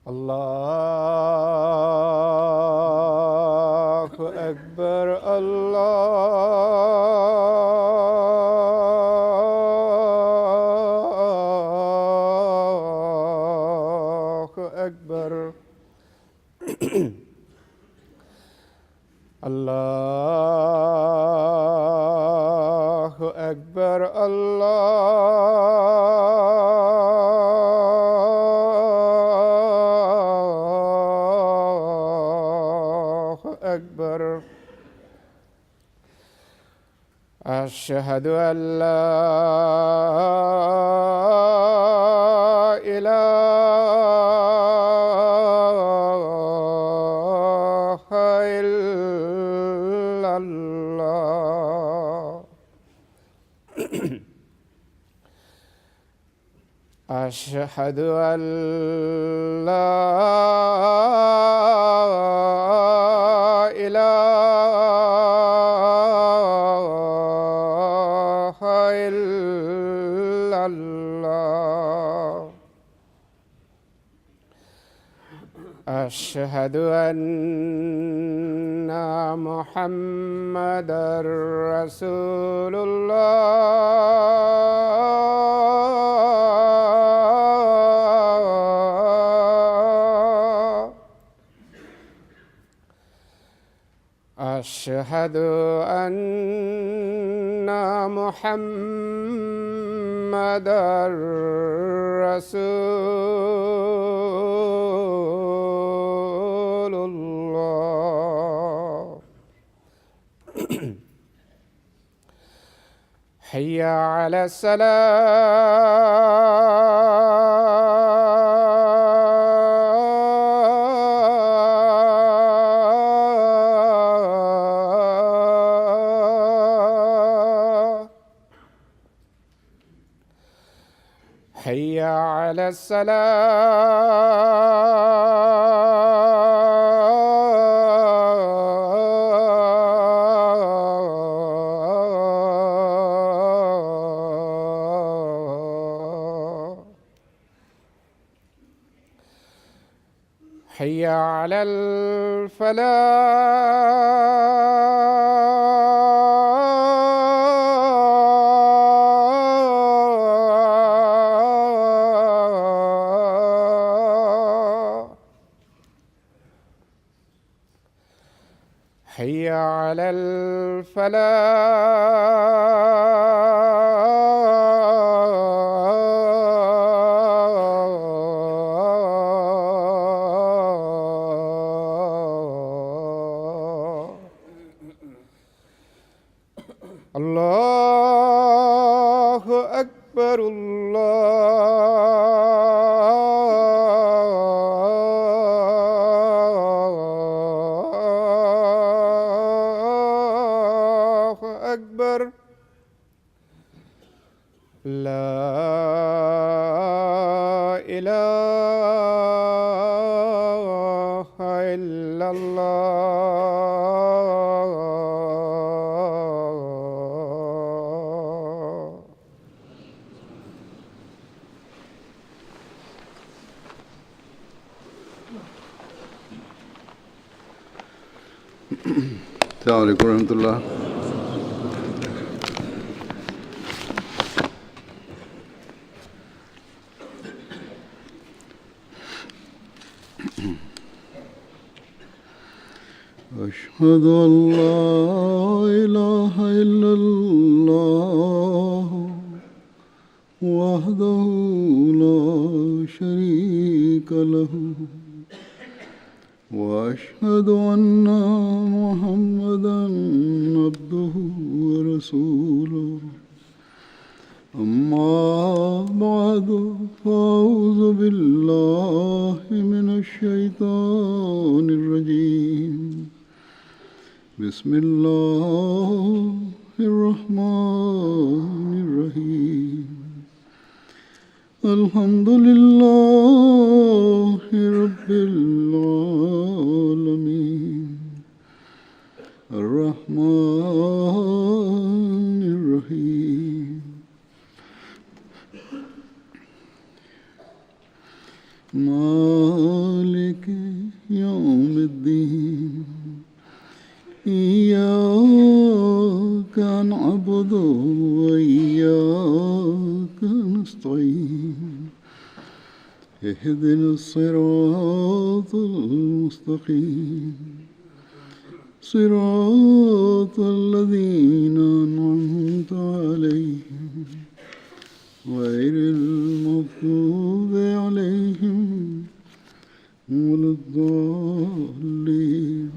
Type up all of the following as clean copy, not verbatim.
الله أكبر الله أكبر الله أكبر الله أكبر أشهد أن لا إله إلا الله أشهد أن لا إله إلا الله أشهد أن محمدًا رسول الله أشهد أن محمدًا رسول الله حي على الصلاة حي على الصلاة حي على الفلاح حي على الفلاح الله أكبر الله أكبر لا إله إلا الله السلام عليكم ورحمة الله. أشهد أن لا إله إلا الله وحده لا شريك له وأشهد أن محمدًا عبده ورسوله أما بعد فأعوذ بالله من الشيطان الرجيم بسم الله الرحمن الرحيم الحمد لله رب العالمين الرحمن الرحيم مالك يوم الدين إياك نعبد وإياك نستعين اهدنا الصراط المستقيم صراط الذين أنعمت عليهم غير المغضوب عليهم ولا الضالين.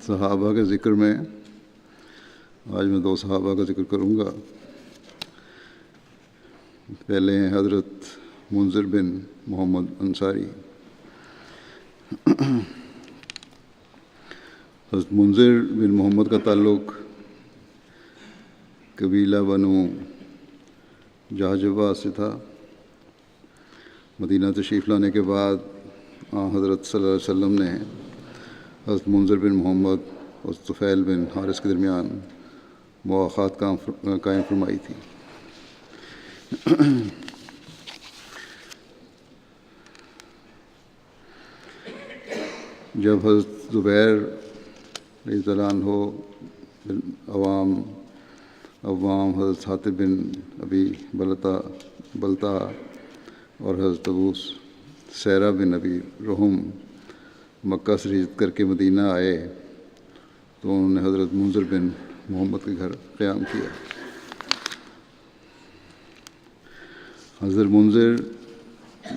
صحابہ کے ذکر میں آج میں 2 صحابہ کا ذکر کروں گا. پہلے ہیں حضرت منذر بن محمد انصاری. حضرت منذر بن محمد کا تعلق قبیلہ بنو جہجبہ سے تھا. مدینہ تشریف لانے کے بعد حضرت صلی اللہ علیہ وسلم نے حضرت منذر بن محمد اور طفیل بن حارث کے درمیان مواخات قائم فرمائی تھی. جب حضرت زبیر رضی اللہ عنہ عوام حضرت حاتب بن ابی بلتا اور حضرت ابو سیرہ بن ابی رحم مکہ سے ہجرت کر کے مدینہ آئے تو انہوں نے حضرت منذر بن محمد کے گھر قیام کیا. حضرت منذر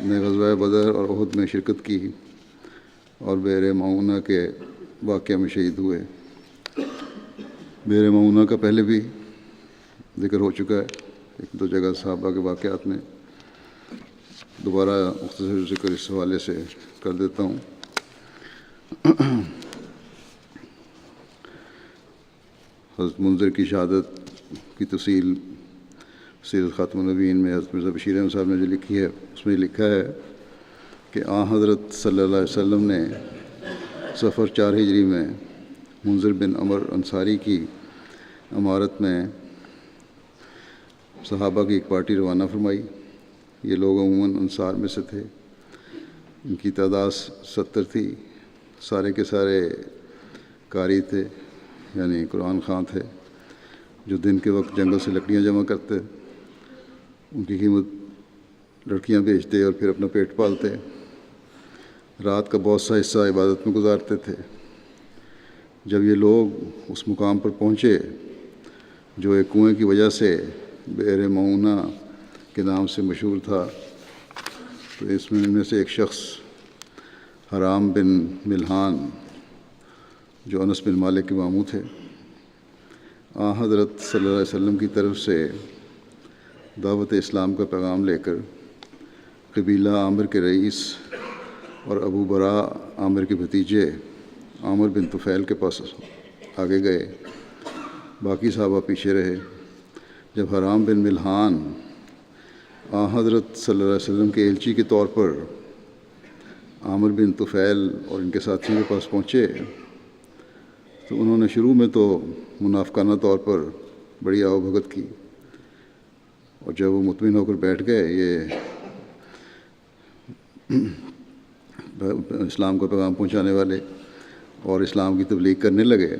نے غزوہ بدر اور احد میں شرکت کی اور بئر معونہ کے واقعہ میں شہید ہوئے. بئر معونہ کا پہلے بھی ذکر ہو چکا ہے 1-2 جگہ صحابہ کے واقعات میں. دوبارہ مختصر ذکر اس حوالے سے کر دیتا ہوں. حضرت منذر کی شہادت کی تفصیل سیرت خاتم النبیین میں حضرت مرزا بشیر احمد صاحب نے جو لکھی ہے اس میں لکھا ہے کہ حضرت صلی اللہ علیہ وسلم نے صفر 4 ہجری میں منذر بن عمر انصاری کی امارت میں صحابہ کی ایک پارٹی روانہ فرمائی. یہ لوگ عموماً انصار میں سے تھے. ان کی تعداد 70 تھی. سارے کے سارے قاری تھے یعنی قرآن خواں تھے جو دن کے وقت جنگل سے لکڑیاں جمع کرتے, ان کی قیمت لڑکیاں بیچتے اور پھر اپنا پیٹ پالتے. رات کا بہت سا حصہ عبادت میں گزارتے تھے. جب یہ لوگ اس مقام پر پہنچے جو ایک کنویں کی وجہ سے بئر معونہ کے نام سے مشہور تھا, تو اس میں ان میں سے ایک شخص حرام بن ملحان جو انس بن مالک کے ماموں تھے, حضرت صلی اللہ علیہ وسلم کی طرف سے دعوت اسلام کا پیغام لے کر قبیلہ عامر کے رئیس اور ابو برا عامر کے بھتیجے عامر بن طفیل کے پاس آگے گئے. باقی صحابہ پیچھے رہے. جب حرام بن ملحان حضرت صلی اللہ علیہ وسلم کے ایلچی کے طور پر عامر بن طفیل اور ان کے ساتھیوں کے پاس پہنچے تو انہوں نے شروع میں تو منافقانہ طور پر بڑی آؤ بھگت کی, اور جب وہ مطمئن ہو کر بیٹھ گئے یہ اسلام کا پیغام پہنچانے والے اور اسلام کی تبلیغ کرنے لگے,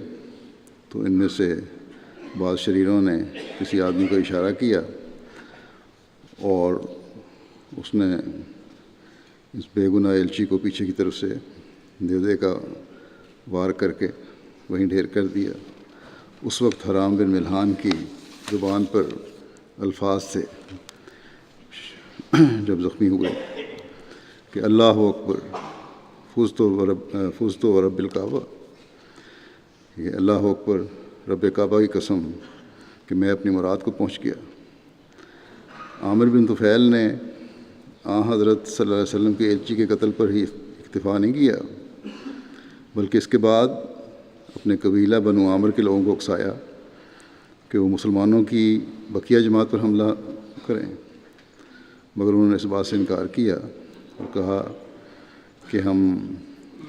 تو ان میں سے بعض شریروں نے کسی آدمی کو اشارہ کیا اور اس نے اس بے گناہ ایلچی کو پیچھے کی طرف سے نیزے کا وار کر کے وہیں ڈھیر کر دیا. اس وقت حرام بن ملحان کی زبان پر الفاظ تھے جب زخمی ہوئے کہ اللہ اکبر فزت و رب الکعبہ, کہ اللہ اکبر رب کعبہ کی قسم کہ میں اپنی مراد کو پہنچ گیا. عامر بن طفیل نے حضرت صلی اللہ علیہ وسلم کے ایلچی کے قتل پر ہی اکتفا نہیں کیا, بلکہ اس کے بعد اپنے قبیلہ بنو عامر کے لوگوں کو اکسایا کہ وہ مسلمانوں کی بقیہ جماعت پر حملہ کریں، مگر انہوں نے اس بات سے انکار کیا اور کہا کہ ہم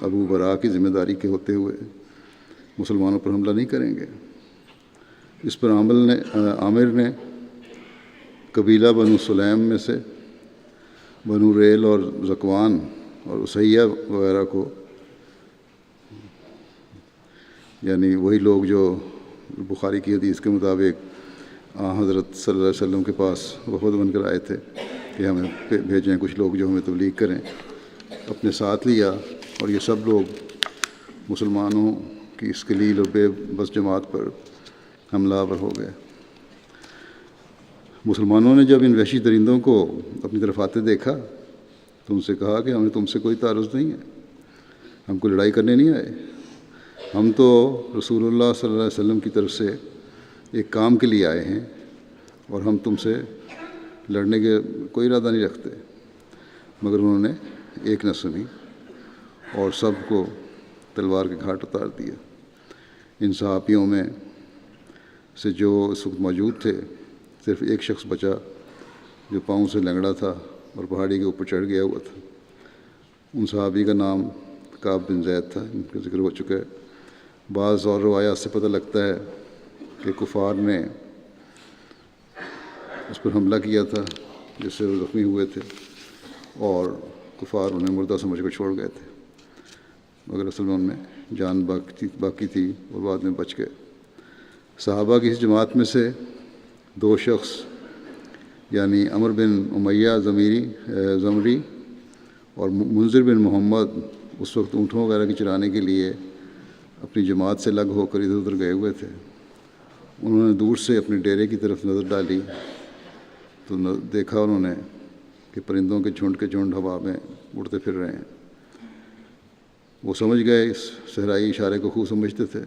ابو برا کی ذمہ داری کے ہوتے ہوئے مسلمانوں پر حملہ نہیں کریں گے۔ اس پر عامر نے قبیلہ بنو سلیم میں سے بنو ریل اور زکوان اور اسیہ وغیرہ کو، یعنی وہی لوگ جو بخاری کی حدیث کے مطابق حضرت صلی اللہ علیہ وسلم کے پاس وفد بن کر آئے تھے کہ ہمیں بھیجیں کچھ لوگ جو ہمیں تبلیغ کریں، اپنے ساتھ لیا، اور یہ سب لوگ مسلمانوں کی اس قلیل اور بے بس جماعت پر حملہ آور ہو گئے۔ مسلمانوں نے جب ان وحشی درندوں کو اپنی طرف آتے دیکھا تو ان سے کہا کہ ہمیں تم سے کوئی تعارض نہیں ہے، ہم کو لڑائی کرنے نہیں آئے، ہم تو رسول اللہ صلی اللہ علیہ وسلم کی طرف سے ایک کام کے لیے آئے ہیں، اور ہم تم سے لڑنے کے کوئی ارادہ نہیں رکھتے۔ مگر انہوں نے ایک نہ سنی اور سب کو تلوار کے گھاٹ اتار دیا۔ ان صحابیوں میں سے جو اس وقت موجود تھے صرف ایک شخص بچا جو پاؤں سے لنگڑا تھا اور پہاڑی کے اوپر چڑھ گیا ہوا تھا۔ ان صحابی کا نام کعب بن زید تھا، ان کا ذکر ہو چکا ہے۔ بعض اور روایات سے پتہ لگتا ہے کہ کفار نے اس پر حملہ کیا تھا جس سے وہ زخمی ہوئے تھے، اور کفار انہیں مردہ سمجھ کر چھوڑ گئے تھے، مگر اصل میں ان میں جان باقی تھی اور بعد میں بچ گئے۔ صحابہ کی اس جماعت میں سے دو شخص یعنی عمر بن امیہ زمری اور منذر بن محمد اس وقت اونٹوں وغیرہ کی چرانے کے لیے اپنی جماعت سے الگ ہو کر ادھر ادھر گئے ہوئے تھے۔ انہوں نے دور سے اپنے ڈیرے کی طرف نظر ڈالی تو دیکھا انہوں نے کہ پرندوں کے جھنڈ ہوا میں اڑتے پھر رہے ہیں۔ وہ سمجھ گئے، اس صحرائی اشارے کو خوب سمجھتے تھے،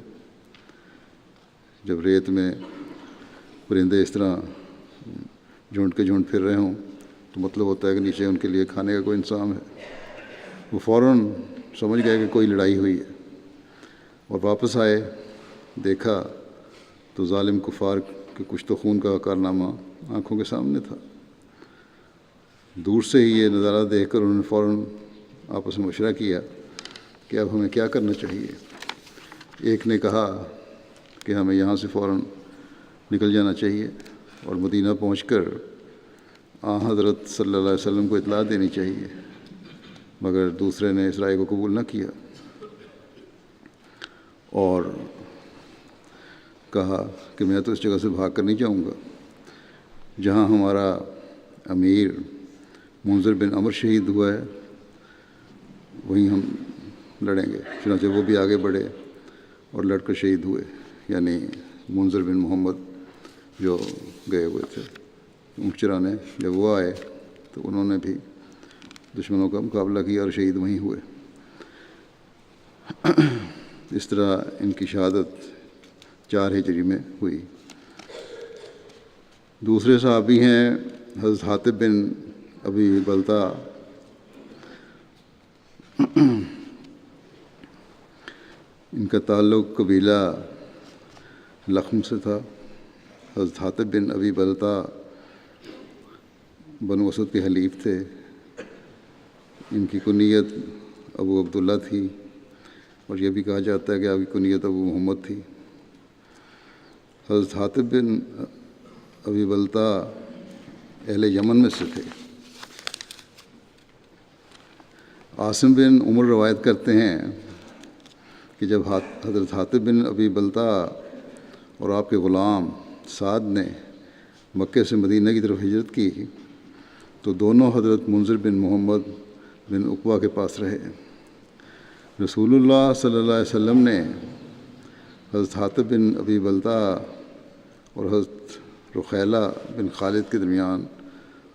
جب ریت میں پرندے اس طرح جھنڈ پھر رہے ہوں تو مطلب ہوتا ہے کہ نیچے ان کے لیے کھانے کا کوئی انتظام ہے۔ وہ فوراً سمجھ گئے کہ کوئی لڑائی ہوئی ہے، اور واپس آئے، دیکھا تو ظالم کفار کے کچھ تو خون کا کارنامہ آنکھوں کے سامنے تھا۔ دور سے ہی یہ نظارہ دیکھ کر انہوں نے فوراً آپس میں مشورہ کیا کہ اب ہمیں کیا کرنا چاہیے۔ ایک نے کہا کہ ہمیں یہاں سے فوراً نکل جانا چاہیے اور مدینہ پہنچ کر حضرت صلی اللہ علیہ وسلم کو اطلاع دینی چاہیے، مگر دوسرے نے اس رائے کو قبول نہ کیا اور کہا کہ میں تو اس جگہ سے بھاگ کر نہیں جاؤں گا، جہاں ہمارا امیر منذر بن عمر شہید ہوا ہے وہیں ہم لڑیں گے۔ چنانچہ وہ بھی آگے بڑھے اور لڑ کر شہید ہوئے، یعنی منذر بن محمد جو گئے ہوئے تھے اونٹ چرانے۔ جب وہ آئے تو انہوں نے بھی دشمنوں کا مقابلہ کیا اور شہید وہیں ہوئے۔ اس طرح ان کی شہادت 4 ہجری میں ہوئی۔ دوسرے صحابی ہیں حضرت حاطب بن ابی بلتا۔ ان کا تعلق قبیلہ لخم سے تھا۔ حضرت حاطب بن ابی بلتا بنو اسد کے حلیف تھے۔ ان کی کنیت ابو عبداللہ تھی، اور یہ بھی کہا جاتا ہے کہ آپ کی کنیت ابو محمد تھی۔ حضرت حاطب بن ابی بلتا اہل یمن میں سے تھے۔ عاصم بن عمر روایت کرتے ہیں کہ جب حضرت حاطب بن ابی بلتا اور آپ کے غلام سعد نے مکے سے مدینہ کی طرف ہجرت کی تو دونوں حضرت منذر بن محمد بن عقبہ کے پاس رہے۔ رسول اللہ صلی اللہ علیہ وسلم نے حضرت حاطب بن ابی بلتا اور حضرت رخیلہ بن خالد کے درمیان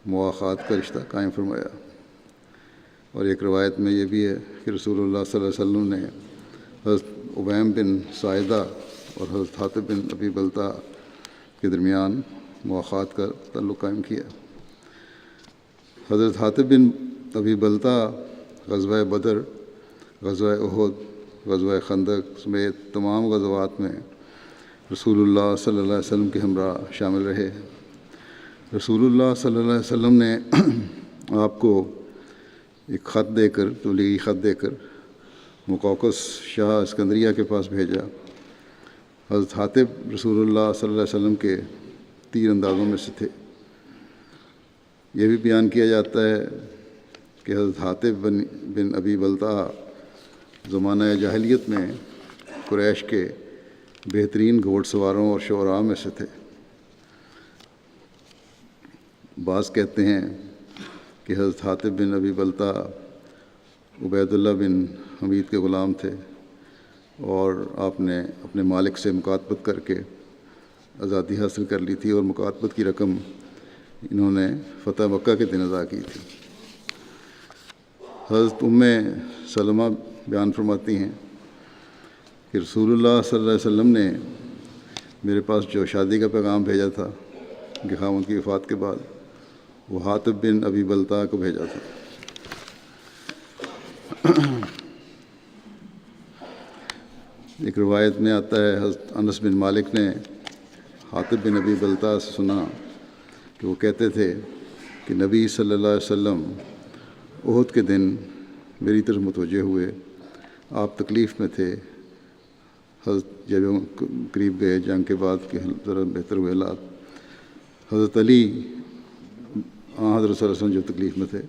مواخات کا رشتہ قائم فرمایا، اور ایک روایت میں یہ بھی ہے کہ رسول اللہ صلی اللہ علیہ وسلم نے حضرت عبیم بن ساعدہ اور حضرت حاطب بن ابی بلتا کے درمیان مواخات کا تعلق قائم کیا۔ حضرت حاطب بن ابی بلتا غزوہ بدر، غزوہ احد، غزوہ خندق سمیت تمام غزوات میں رسول اللہ صلی اللہ علیہ وسلم کے ہمراہ شامل رہے۔ رسول اللہ صلی اللہ علیہ وسلم نے آپ کو ایک خط دے کر، تبلیغی خط دے کر مقوقس شاہ اسکندریہ کے پاس بھیجا۔ حضرت حاطب رسول اللہ صلی اللہ علیہ وسلم کے تیر اندازوں میں سے تھے۔ یہ بھی بیان کیا جاتا ہے کہ حضرت حاطب بن ابی بلتع زمانہ جاہلیت میں قریش کے بہترین گھوڑ سواروں اور شعراء میں سے تھے۔ بعض کہتے ہیں کہ حضرت حاطب بن ابی بلتع عبید اللہ بن حمید کے غلام تھے، اور آپ نے اپنے مالک سے مکاتبت کر کے آزادی حاصل کر لی تھی، اور مکاتبت کی رقم انہوں نے فتح مکہ کے دن ادا کی تھی۔ حضرت سلمہ بیان فرماتی ہیں کہ رسول اللہ صلی اللہ علیہ وسلم نے میرے پاس جو شادی کا پیغام بھیجا تھا ان کے خاوند کی وفات کے بعد، وہ حاطب بن ابی بلتع کو بھیجا تھا۔ ایک روایت میں آتا ہے حضرت انس بن مالک نے حاطب بن ابی بلتع سے سنا کہ وہ کہتے تھے کہ نبی صلی اللہ علیہ وسلم احد کے دن میری طرف متوجہ ہوئے، آپ تکلیف میں تھے۔ حضرت جب قریب گئے جنگ کے بعد کہ ذرا بہتر ہوئے حالات، حضرت علی حضرت صلی اللہ علیہ وسلم جو تکلیف میں تھے،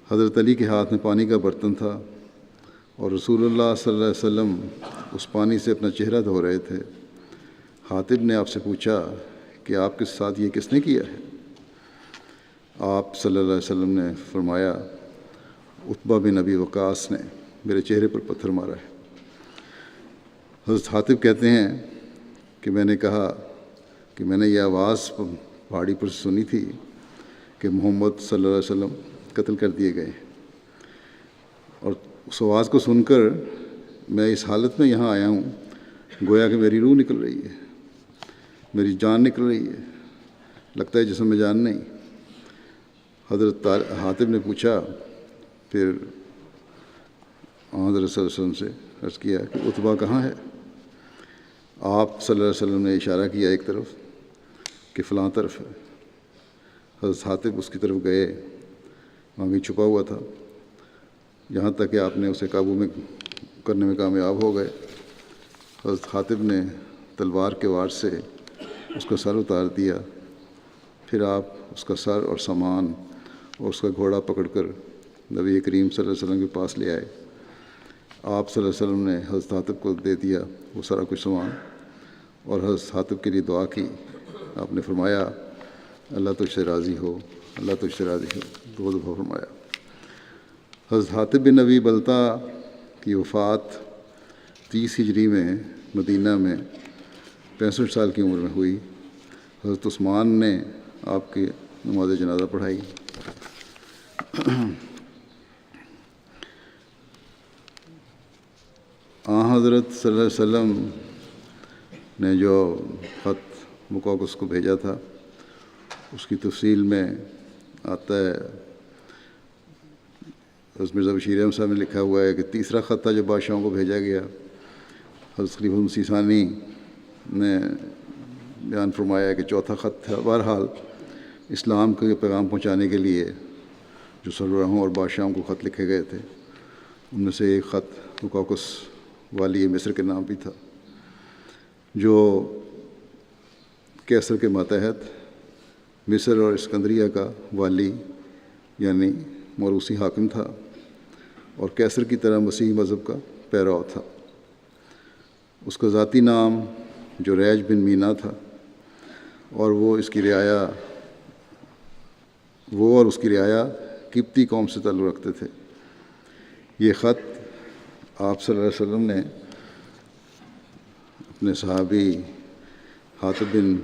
حضرت علی کے ہاتھ میں پانی کا برتن تھا، اور رسول اللہ صلی اللہ علیہ وسلم اس پانی سے اپنا چہرہ دھو رہے تھے۔ حاطب نے آپ سے پوچھا کہ آپ کے ساتھ یہ کس نے کیا ہے؟ آپ صلی اللہ علیہ وسلم نے فرمایا، عتبہ بن ابی وقاص نے میرے چہرے پر پتھر مارا ہے۔ حضرت حاطب کہتے ہیں کہ میں نے کہا کہ میں نے یہ آواز پہاڑی پر سنی تھی کہ محمد صلی اللہ علیہ وسلم قتل کر دیے گئے، اور اس آواز کو سن کر میں اس حالت میں یہاں آیا ہوں گویا کہ میری روح نکل رہی ہے، میری جان نکل رہی ہے، لگتا ہے جسم میں جان نہیں۔ حضرت حاطب نے پوچھا، پھر حضرت صلی اللہ علیہ وسلم سے عرض کیا کہ عتبہ کہاں ہے؟ آپ صلی اللہ علیہ وسلم نے اشارہ کیا ایک طرف کہ فلاں طرف ہے۔ حضرت حاطب اس کی طرف گئے، وہاں کہیں چھپا ہوا تھا، یہاں تک کہ آپ نے اسے قابو میں کرنے میں کامیاب ہو گئے۔ حضرت حاطب نے تلوار کے وار سے اس کا سر اتار دیا، پھر آپ اس کا سر اور سامان اور اس کا گھوڑا پکڑ کر نبی کریم صلی اللہ علیہ وسلم کے پاس لے آئے۔ آپ صلی اللہ علیہ وسلم نے حضرت حاطب کو دے دیا وہ سارا کچھ سامان، اور حضرت حاطب کے لیے دعا کی۔ آپ نے فرمایا، اللہ تجھ سے راضی ہو، اللہ تجھ سے راضی ہو، دو دفعہ فرمایا۔ حضرت حاطب بن ابی بلتع کی وفات 30 ہجری میں مدینہ میں 65 سال کی عمر میں ہوئی۔ حضرت عثمان نے آپ کی نماز جنازہ پڑھائی۔ حضرت صلی اللہ علیہ وسلم نے جو خط مقوقس کو بھیجا تھا اس کی تفصیل میں آتا ہے، حضرت مرزا بشیر احمد صاحب نے لکھا ہوا ہے کہ تیسرا خط تھا جو بادشاہوں کو بھیجا گیا۔ حضرت خلیفہ مسیح ثانی نے بیان فرمایا کہ چوتھا خط تھا۔ بہرحال اسلام کے پیغام پہنچانے کے لیے جو سربراہوں اور بادشاہوں کو خط لکھے گئے تھے، ان میں سے ایک خط مقوقس والی مصر کے نام بھی تھا، جو کیسر کے ماتحت مصر اور اسکندریہ کا والی یعنی موروثی حاکم تھا، اور کیسر کی طرح مسیحی مذہب کا پیرو تھا۔ اس کا ذاتی نام جریج بن مینا تھا، اور وہ اس کی رعایا قبطی قوم سے تعلق رکھتے تھے۔ یہ خط آپ صلی اللہ علیہ وسلم نے اپنے صحابی حاطب بن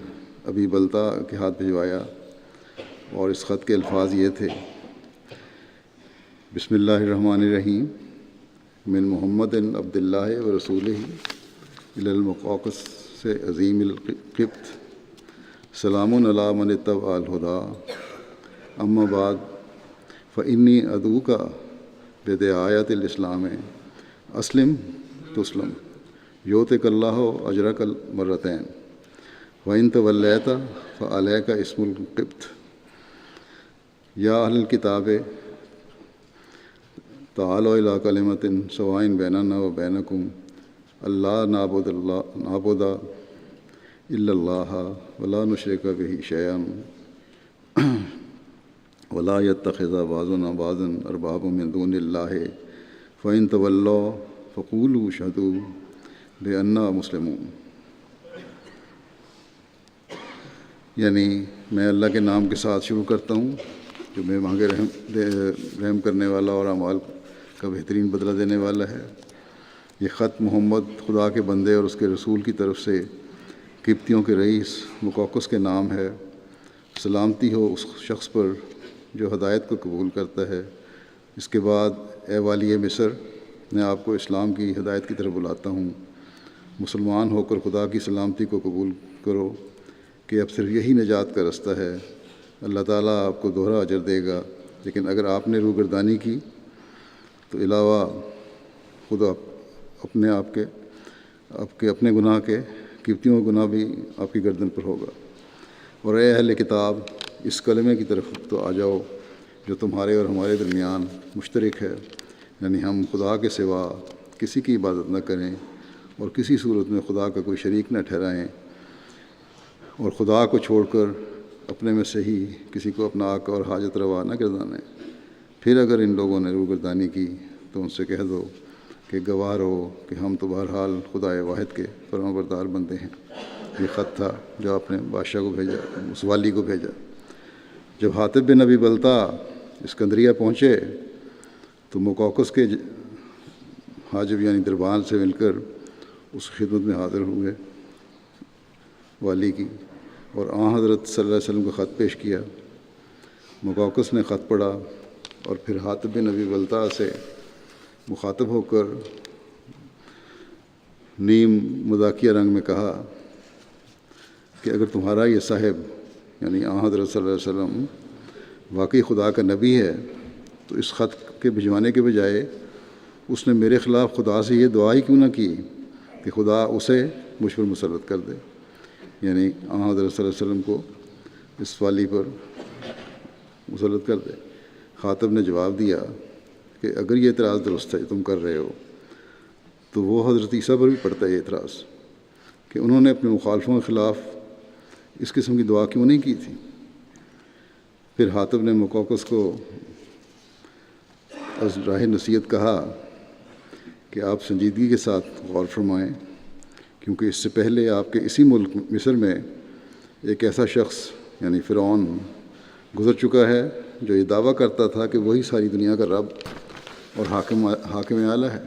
ابی بلتع کے ہاتھ بھجوایا، اور اس خط کے الفاظ یہ تھے، بسم اللہ الرحمن الرحیم، من محمد عبد اللہ و رسولہ الی المقوقس سے عظیم القبط، سلام علی من اتبع الہدی، اما بعد فانی ادعوک بدعایت الاسلام، اسلم تسلم، یؤتک اللہ اجرک مرتین وَإِن تَوَلَّيْتَ فَعَلَيْكَ اسم القبط یا اہل الکتاب تعالوا الی کلمۃ سواء بیننا وبینکم اللہ نعبد الا اللہ ولا نشرک بہ شیئا ولا يتخذ بعضنا بعضا اربابا من دون اللہ فإن تولوا فقولوا اشہدوا بأننا مسلمون. یعنی میں اللہ کے نام کے ساتھ شروع کرتا ہوں جو میں مانگے رحم کرنے والا اور اعمال کا بہترین بدلہ دینے والا ہے. یہ خط محمد خدا کے بندے اور اس کے رسول کی طرف سے قبطیوں کے رئیس مقوقس کے نام ہے. سلامتی ہو اس شخص پر جو ہدایت کو قبول کرتا ہے. اس کے بعد اے والی مصر، میں آپ کو اسلام کی ہدایت کی طرف بلاتا ہوں. مسلمان ہو کر خدا کی سلامتی کو قبول کرو کہ اب صرف یہی نجات کا رستہ ہے. اللہ تعالیٰ آپ کو دوہرا اجر دے گا، لیکن اگر آپ نے روگردانی کی تو علاوہ خدا آپ کے اپنے گناہ کے قبطیوں کا گناہ بھی آپ کی گردن پر ہوگا. اور اے اہل کتاب، اس کلمے کی طرف تو آ جاؤ جو تمہارے اور ہمارے درمیان مشترک ہے، یعنی ہم خدا کے سوا کسی کی عبادت نہ کریں اور کسی صورت میں خدا کا کوئی شریک نہ ٹھہرائیں، اور خدا کو چھوڑ کر اپنے میں سے ہی کسی کو اپنا آقا اور حاجت روا نہ گردانیں. پھر اگر ان لوگوں نے روگردانی کی تو ان سے کہہ دو کہ گواہ رہو کہ ہم تو بہرحال خدائے واحد کے فرمانبردار بندے ہیں. یہ خط تھا جو آپ نے بادشاہ کو بھیجا، اس والی کو بھیجا. جب حاطب بن ابی بلتع اسکندریہ پہنچے تو مقوقس کے حاجب یعنی دربان سے مل کر اس خدمت میں حاضر ہوئے والی کی، اور حضرت صلی اللہ علیہ وسلم کو خط پیش کیا. مقوقس نے خط پڑھا اور پھر حاطب بن ابی بلتع سے مخاطب ہو کر نیم مذاکیہ رنگ میں کہا کہ اگر تمہارا یہ صاحب یعنی حضرت صلی اللہ علیہ وسلم واقعی خدا کا نبی ہے تو اس خط کے بھجوانے کے بجائے اس نے میرے خلاف خدا سے یہ دعا ہی کیوں نہ کی کہ خدا اسے مجھ پر مسلط کر دے، یعنی حضرت صلی اللہ علیہ وسلم کو اس والی پر مسلط کر دے. خاطب نے جواب دیا کہ اگر یہ اعتراض درست ہے تم کر رہے ہو تو وہ حضرت عیسیٰ پر بھی پڑتا ہے یہ اعتراض کہ انہوں نے اپنے مخالفوں کے خلاف اس قسم کی دعا کیوں نہیں کی تھی. پھر حاطب نے مقوقس کو از راہ نصیحت کہا کہ آپ سنجیدگی کے ساتھ غور فرمائیں، کیونکہ اس سے پہلے آپ کے اسی ملک مصر میں ایک ایسا شخص یعنی فرعون گزر چکا ہے جو یہ دعویٰ کرتا تھا کہ وہی ساری دنیا کا رب اور حاکم اعلیٰ ہے،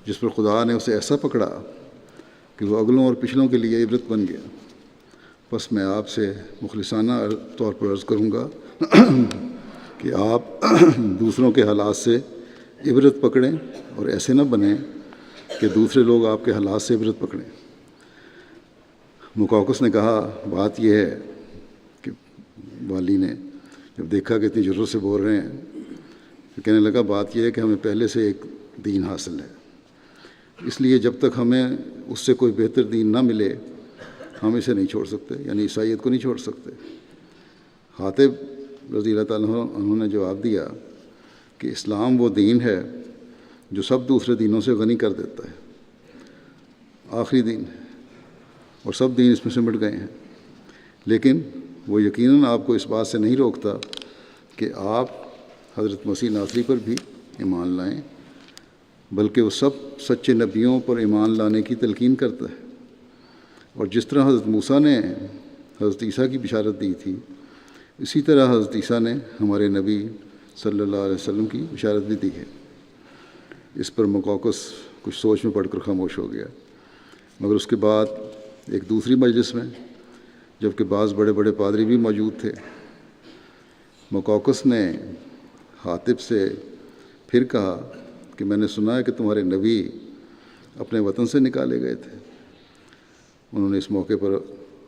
جس پر خدا نے اسے ایسا پکڑا کہ وہ اگلوں اور پچھلوں کے لیے عبرت بن گیا. بس میں آپ سے مخلصانہ طور پر عرض کروں گا کہ آپ دوسروں کے حالات سے عبرت پکڑیں اور ایسے نہ بنیں کہ دوسرے لوگ آپ کے حالات سے عبرت پکڑیں. مقوقس نے کہا بات یہ ہے کہ والی نے جب دیکھا کہ اتنی جرات سے بول رہے ہیں تو کہنے لگا بات یہ ہے کہ ہمیں پہلے سے ایک دین حاصل ہے، اس لیے جب تک ہمیں اس سے کوئی بہتر دین نہ ملے ہم اسے نہیں چھوڑ سکتے، یعنی عیسائیت کو نہیں چھوڑ سکتے. حاطب رضی اللہ تعالیٰ عنہ نے جواب دیا کہ اسلام وہ دین ہے جو سب دوسرے دینوں سے غنی کر دیتا ہے، آخری دین ہے اور سب دین اس میں سمٹ گئے ہیں، لیکن وہ یقیناً آپ کو اس بات سے نہیں روکتا کہ آپ حضرت مسیح ناصری پر بھی ایمان لائیں، بلکہ وہ سب سچے نبیوں پر ایمان لانے کی تلقین کرتا ہے. اور جس طرح حضرت موسیٰ نے حضرت عیسیٰ کی بشارت دی تھی، اسی طرح حضرت عیسیٰ نے ہمارے نبی صلی اللہ علیہ وسلم کی بشارت بھی دی ہے. اس پر مقوقس کچھ سوچ میں پڑھ کر خاموش ہو گیا. مگر اس کے بعد ایک دوسری مجلس میں جب کہ بعض بڑے بڑے پادری بھی موجود تھے، مقوقس نے حاطب سے پھر کہا کہ میں نے سنا ہے کہ تمہارے نبی اپنے وطن سے نکالے گئے تھے. انہوں نے اس موقع پر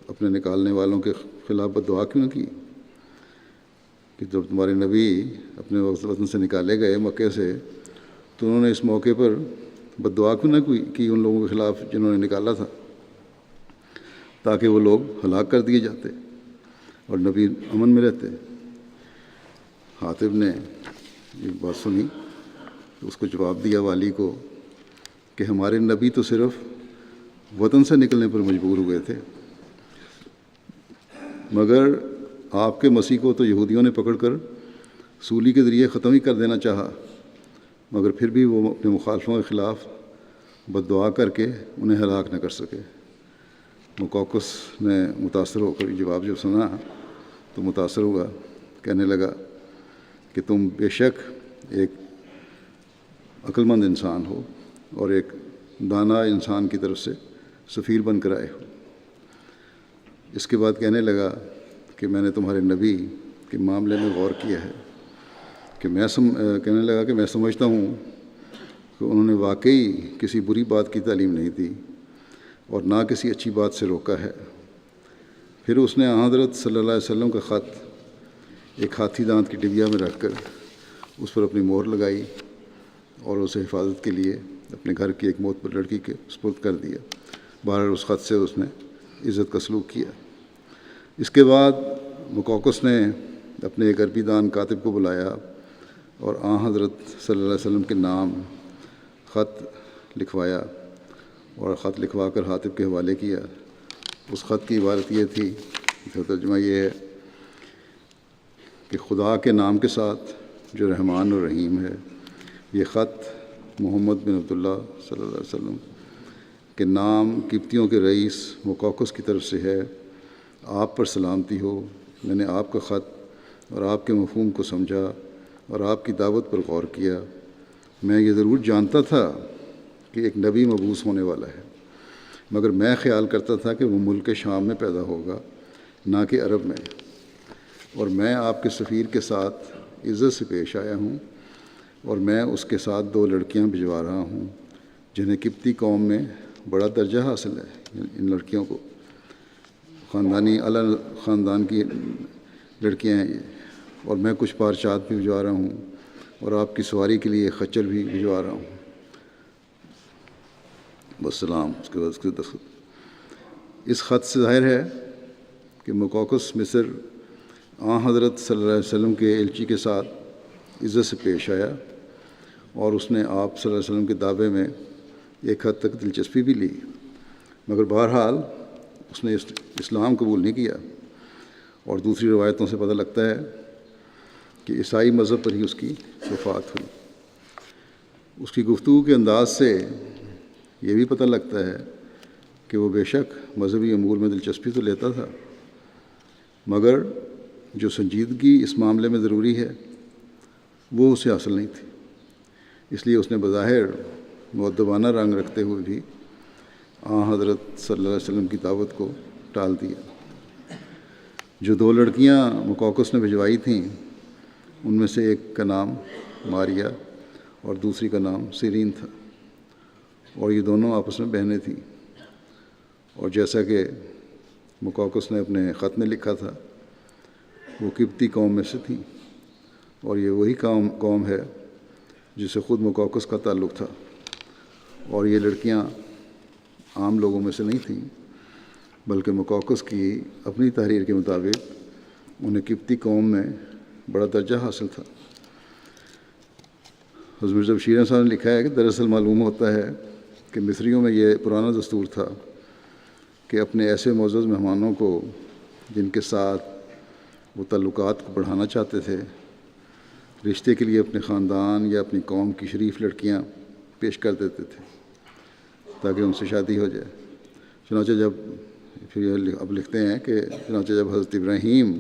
اپنے نکالنے والوں کے خلاف بددعا کیوں نہ کی کہ جب تمہارے نبی اپنے وطن سے نکالے گئے مکے سے تو انہوں نے اس موقع پر بد دعا کیوں نہ کی ان لوگوں کے خلاف جنہوں نے نکالا تھا، تاکہ وہ لوگ ہلاک کر دیے جاتے اور نبی امن میں رہتے۔ حاطب نے یہ بات سنی تو اس کو جواب دیا والی کو کہ ہمارے نبی تو صرف وطن سے نکلنے پر مجبور ہوئے تھے، مگر آپ کے مسیح کو تو یہودیوں نے پکڑ کر سولی کے ذریعے ختم ہی کر دینا چاہا، مگر پھر بھی وہ اپنے مخالفوں کے خلاف بد دعا کر کے انہیں ہلاک نہ کر سکے۔ مقوقس نے متاثر ہو کر جواب جب سنا تو متاثر ہوا، کہنے لگا کہ تم بے شک ایک عقل مند انسان ہو اور ایک دانا انسان کی طرف سے سفیر بن کر آئے ہو۔ اس کے بعد کہنے لگا کہ میں نے تمہارے نبی کے معاملے میں غور کیا ہے کہ کہنے لگا کہ میں سمجھتا ہوں کہ انہوں نے واقعی کسی بری بات کی تعلیم نہیں دی اور نہ کسی اچھی بات سے روکا ہے۔ پھر اس نے حضرت صلی اللہ علیہ وسلم کا خط ایک ہاتھی دانت کی ڈبیا میں رکھ کر اس پر اپنی مہر لگائی اور اسے حفاظت کے لیے اپنے گھر کی ایک معتبر لڑکی کے سپرد کر دیا۔ بہرحال اس خط سے اس نے عزت کا سلوک کیا۔ اس کے بعد مقوقس نے اپنے ایک عربی دان کاتب کو بلایا اور حضرت صلی اللہ علیہ وسلم کے نام خط لکھوایا اور خط لکھوا کر حاطب کے حوالے کیا۔ اس خط کی عبارت یہ تھی، جو ترجمہ یہ ہے کہ خدا کے نام کے ساتھ جو رحمان اور رحیم ہے، یہ خط محمد بن عبداللہ صلی اللہ علیہ وسلم کے نام قبطیوں کے رئیس مقوقس کی طرف سے ہے۔ آپ پر سلامتی ہو۔ میں نے آپ کا خط اور آپ کے مفہوم کو سمجھا اور آپ کی دعوت پر غور کیا۔ میں یہ ضرور جانتا تھا کہ ایک نبی مبعوث ہونے والا ہے، مگر میں خیال کرتا تھا کہ وہ ملک شام میں پیدا ہوگا، نہ کہ عرب میں، اور میں آپ کے سفیر کے ساتھ عزت سے پیش آیا ہوں، اور میں اس کے ساتھ 2 لڑکیاں بھجوا رہا ہوں جنہیں قبطی قوم میں بڑا درجہ حاصل ہے۔ ان لڑکیوں کو اعلیٰ خاندان کی لڑکیاں ہیں یہ، اور میں کچھ پارچات بھی بھجوا رہا ہوں اور آپ کی سواری کے لیے خچر بھی بھجوا رہا ہوں۔ والسلام۔ اس کے بعد اس کے دستخط۔ اس خط سے ظاہر ہے کہ مقوقس مصر حضرت صلی اللہ علیہ وسلم کے ایلچی کے ساتھ عزت سے پیش آیا اور اس نے آپ صلی اللہ علیہ وسلم کے دعوے میں ایک حد تک دلچسپی بھی لی، مگر بہرحال اس نے اسلام قبول نہیں کیا، اور دوسری روایتوں سے پتہ لگتا ہے کہ عیسائی مذہب پر ہی اس کی وفات ہوئی۔ اس کی گفتگو کے انداز سے یہ بھی پتہ لگتا ہے کہ وہ بے شک مذہبی امور میں دلچسپی تو لیتا تھا، مگر جو سنجیدگی اس معاملے میں ضروری ہے وہ اسے حاصل نہیں تھی۔ اس لیے اس نے بظاہر مؤدبانہ رنگ رکھتے ہوئے بھی حضرت صلی اللہ علیہ وسلم کی دعوت کو ٹال دیا۔ جو 2 لڑکیاں مقوقس نے بھجوائی تھیں ان میں سے ایک کا نام ماریا اور دوسری کا نام سیرین تھا، اور یہ دونوں آپس میں بہنیں تھیں، اور جیسا کہ مقوقس نے اپنے خط میں لکھا تھا وہ قبطی قوم میں سے تھیں، اور یہ وہی قوم ہے جس سے خود مقوقس کا تعلق تھا، اور یہ لڑکیاں عام لوگوں میں سے نہیں تھیں، بلکہ مقوقس کی اپنی تحریر کے مطابق انہیں قبطی قوم میں بڑا درجہ حاصل تھا۔ حضرت مرزا بشیر احمد صاحب نے لکھا ہے کہ دراصل معلوم ہوتا ہے کہ مصریوں میں یہ پرانا دستور تھا کہ اپنے ایسے معزز مہمانوں کو جن کے ساتھ وہ تعلقات کو بڑھانا چاہتے تھے، رشتے کے لیے اپنے خاندان یا اپنی قوم کی شریف لڑکیاں پیش کر دیتے تھے تاکہ ان سے شادی ہو جائے۔ چنانچہ اب لکھتے ہیں کہ چنانچہ جب حضرت ابراہیم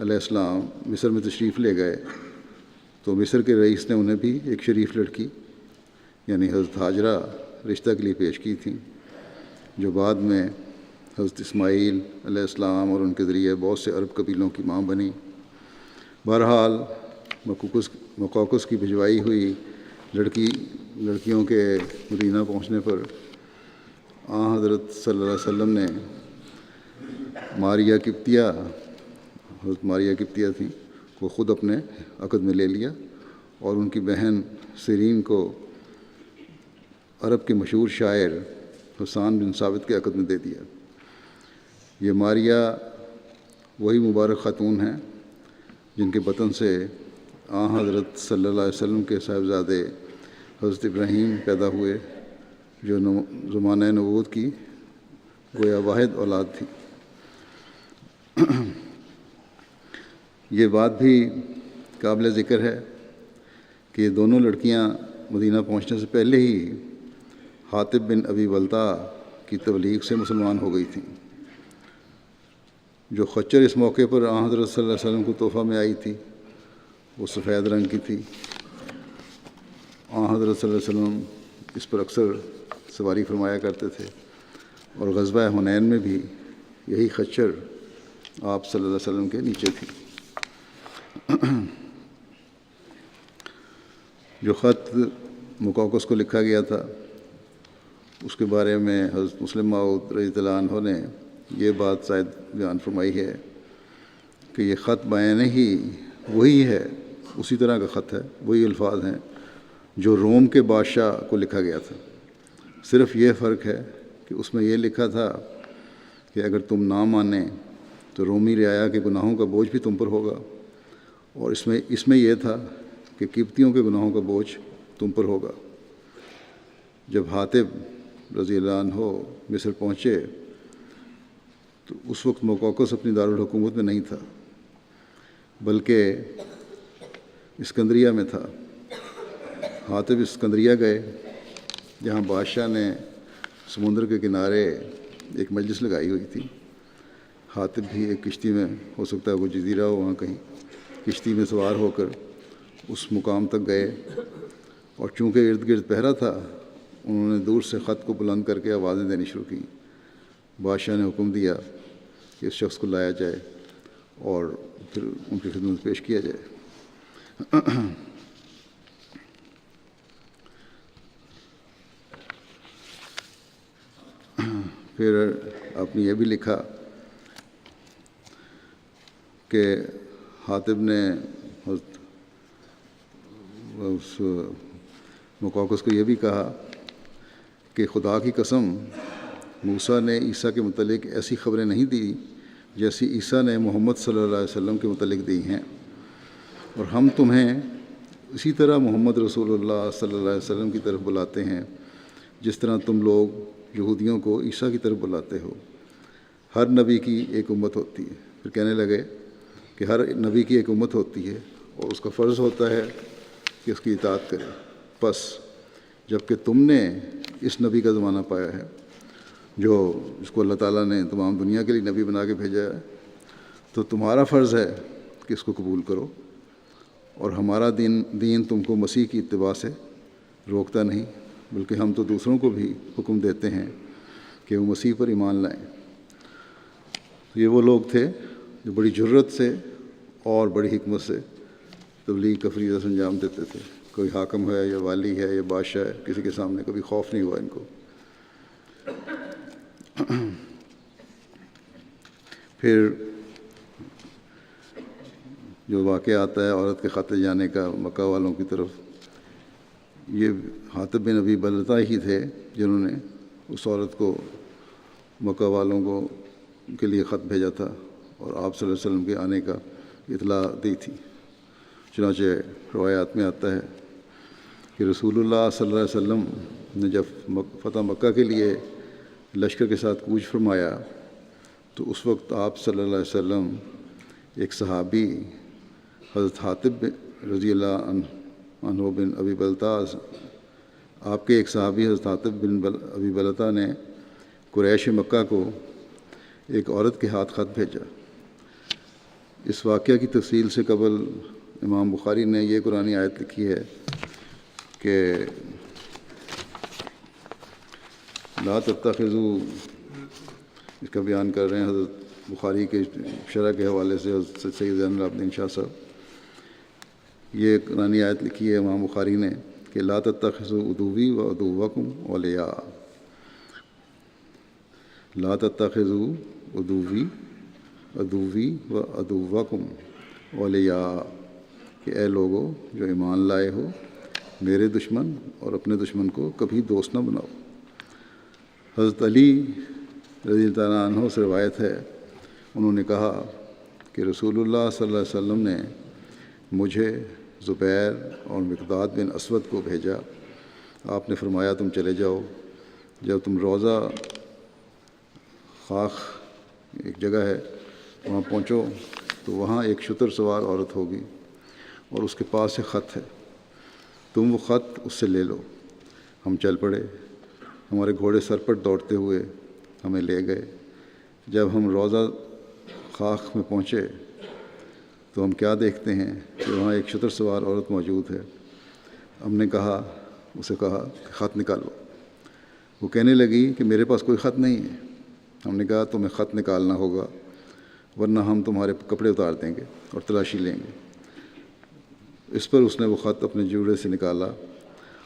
علیہ السلام مصر میں تشریف لے گئے تو مصر کے رئیس نے انہیں بھی ایک شریف لڑکی یعنی حضرت ہاجرہ رشتہ کے لیے پیش کی تھیں، جو بعد میں حضرت اسماعیل علیہ السلام اور ان کے ذریعے بہت سے عرب قبیلوں کی ماں بنی۔ بہرحال مقوقس کی بھجوائی ہوئی لڑکیوں کے مدینہ پہنچنے پر حضرت صلی اللہ علیہ وسلم نے حضرت ماریہ قبطیہ تھیں کو خود اپنے عقد میں لے لیا اور ان کی بہن سیرین کو عرب کے مشہور شاعر حسان بن ثابت کے عقد میں دے دیا۔ یہ ماریہ وہی مبارک خاتون ہیں جن کے بطن سے حضرت صلی اللہ علیہ وسلم کے صاحبزادے حضرت ابراہیم پیدا ہوئے، جو زمانہ نبوت کی گویا واحد اولاد تھی۔ یہ بات بھی قابل ذکر ہے کہ یہ دونوں لڑکیاں مدینہ پہنچنے سے پہلے ہی حاطب بن ابی بلتع کی تبلیغ سے مسلمان ہو گئی تھیں۔ جو خچر اس موقع پر حضرت صلی اللہ علیہ وسلم کو تحفہ میں آئی تھی وہ سفید رنگ کی تھی۔ حضرت صلی اللہ علیہ وسلم اس پر اکثر سواری فرمایا کرتے تھے، اور غزوہ حنین میں بھی یہی خچر آپ صلی اللہ علیہ وسلم کے نیچے تھی۔ جو خط مقوقس کو لکھا گیا تھا اس کے بارے میں حضرت مسلم موعود رضی اللہ عنہ نے یہ بات شاید بیان فرمائی ہے کہ یہ خط بیان ہی وہی ہے، اسی طرح کا خط ہے، وہی الفاظ ہیں جو روم کے بادشاہ کو لکھا گیا تھا۔ صرف یہ فرق ہے کہ اس میں یہ لکھا تھا کہ اگر تم نہ مانیں تو رومی رعایا کے گناہوں کا بوجھ بھی تم پر ہوگا، اور اس میں یہ تھا کہ قبطیوں کے گناہوں کا بوجھ تم پر ہوگا۔ جب حاطب رضی اللہ عنہ مصر پہنچے تو اس وقت مقوقس اپنی دارالحکومت میں نہیں تھا، بلکہ اسکندریہ میں تھا۔ حاطب اسکندریہ گئے جہاں بادشاہ نے سمندر کے کنارے ایک مجلس لگائی ہوئی تھی۔ حاطب بھی ایک کشتی میں، ہو سکتا ہے وہ جزیرہ ہو وہاں کہیں، کشتی میں سوار ہو کر اس مقام تک گئے، اور چونکہ ارد گرد پہرا تھا انہوں نے دور سے خط کو بلند کر کے آوازیں دینی شروع کی۔ بادشاہ نے حکم دیا کہ اس شخص کو لایا جائے اور پھر ان کی خدمت پیش کیا جائے۔ پھر آپ نے یہ بھی لکھا کہ حاطب نے اس مقوقس کو یہ بھی کہا کہ خدا کی قسم موسیٰ نے عیسیٰ کے متعلق ایسی خبریں نہیں دی جیسی عیسیٰ نے محمد صلی اللہ علیہ وسلم کے متعلق دی ہیں، اور ہم تمہیں اسی طرح محمد رسول اللہ صلی اللہ علیہ وسلم کی طرف بلاتے ہیں جس طرح تم لوگ یہودیوں کو عیسیٰ کی طرف بلاتے ہو۔ ہر نبی کی ایک امت ہوتی ہے۔ پھر کہنے لگے کہ ہر نبی کی ایک امت ہوتی ہے اور اس کا فرض ہوتا ہے کہ اس کی اطاعت کرے۔ پس جب کہ تم نے اس نبی کا زمانہ پایا ہے جس کو اللہ تعالیٰ نے تمام دنیا کے لیے نبی بنا کے بھیجا ہے، تو تمہارا فرض ہے کہ اس کو قبول کرو، اور ہمارا دین تم کو مسیح کی اتباع سے روکتا نہیں، بلکہ ہم تو دوسروں کو بھی حکم دیتے ہیں کہ وہ مسیح پر ایمان لائیں۔ یہ وہ لوگ تھے جو بڑی جرت سے اور بڑی حکمت سے تبلیغ کا فریضہ انجام دیتے تھے۔ کوئی حاکم ہے یا والی ہے یا بادشاہ ہے، کسی کے سامنے کبھی خوف نہیں ہوا ان کو۔ پھر جو واقعہ آتا ہے عورت کے خط جانے کا مکہ والوں کی طرف، یہ حاطب بن ابی بلتع ہی تھے جنہوں نے اس عورت کو مکہ والوں کو کے لیے خط بھیجا تھا اور آپ صلی اللہ علیہ وسلم کے آنے کا اطلاع دی تھی۔ چنانچہ روایات میں آتا ہے کہ رسول اللہ صلی اللہ علیہ وسلم نے جب فتح مکہ کے لیے لشکر کے ساتھ کوچ فرمایا تو اس وقت آپ صلی اللہ علیہ وسلم ایک صحابی حضرت حاطب رضی اللہ عنہ بن ابی بلتع، آپ کے ایک صحابی حضرت حاطب بن ابی بلتع نے قریش مکہ کو ایک عورت کے ہاتھ خط بھیجا۔ اس واقعہ کی تفصیل سے قبل امام بخاری نے یہ قرآنی آیت لکھی ہے کہ لا تتخذوا، اس کا بیان کر رہے ہیں حضرت بخاری کے شرح کے حوالے سے حضرت سید زین العابدین شاہ صاحب۔ یہ قرآنی آیت لکھی ہے امام بخاری نے کہ لا تتخذوا عدوی و عدوکم اولیاء، لا تتخذوا عدوی و عدوکم اولیاء، کہ اے لوگو جو ایمان لائے ہو، میرے دشمن اور اپنے دشمن کو کبھی دوست نہ بناؤ۔ حضرت علی رضی اللہ تعالیٰ عنہ سے روایت ہے، انہوں نے کہا کہ رسول اللہ صلی اللہ علیہ وسلم نے مجھے، زبیر اور مقداد بن اسود کو بھیجا۔ آپ نے فرمایا تم چلے جاؤ، جب تم روضہ خاخ ایک جگہ ہے وہاں پہنچو تو وہاں ایک شتر سوار عورت ہوگی اور اس کے پاس ایک خط ہے، تم وہ خط اس سے لے لو۔ ہم چل پڑے، ہمارے گھوڑے سر پر دوڑتے ہوئے ہمیں لے گئے۔ جب ہم روضہ خاخ میں پہنچے تو ہم کیا دیکھتے ہیں کہ وہاں ایک شتر سوار عورت موجود ہے۔ ہم نے اسے کہا کہ خط نکالو۔ وہ کہنے لگی کہ میرے پاس کوئی خط نہیں ہے۔ ہم نے کہا تمہیں خط نکالنا ہوگا ورنہ ہم تمہارے کپڑے اتار دیں گے اور تلاشی لیں گے۔ اس پر اس نے وہ خط اپنے جوڑے سے نکالا